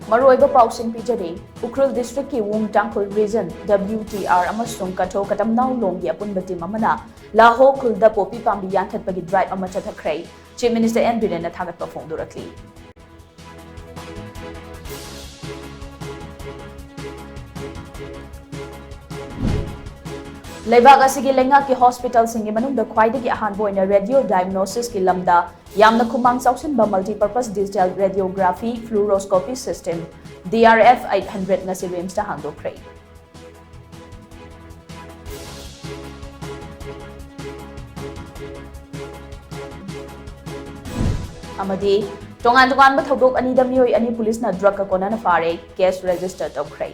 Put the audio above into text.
Maroiba Pausing Pijade, Ukrul District ki Wung Tangkul Region, WTR Amasung Kato Katamnau Longi Apunbati Mamana, Laho Kulda Popi Pambi Yantat Pagi Drive Amachata Kray, Chief Minister N. Biren Tagat Perform directly. Leibak asigi lenga ki hospital singi manungda khwaidagi ahanbo oina radio diagnosis ki lamda yamna khumang chausinba multi-purpose digital radiography fluoroscopy system DRF 800 na si RIMS ta handokre. Amadi tongan ba thodok anida mioi ani police na drug ka kona na fare case register tokre.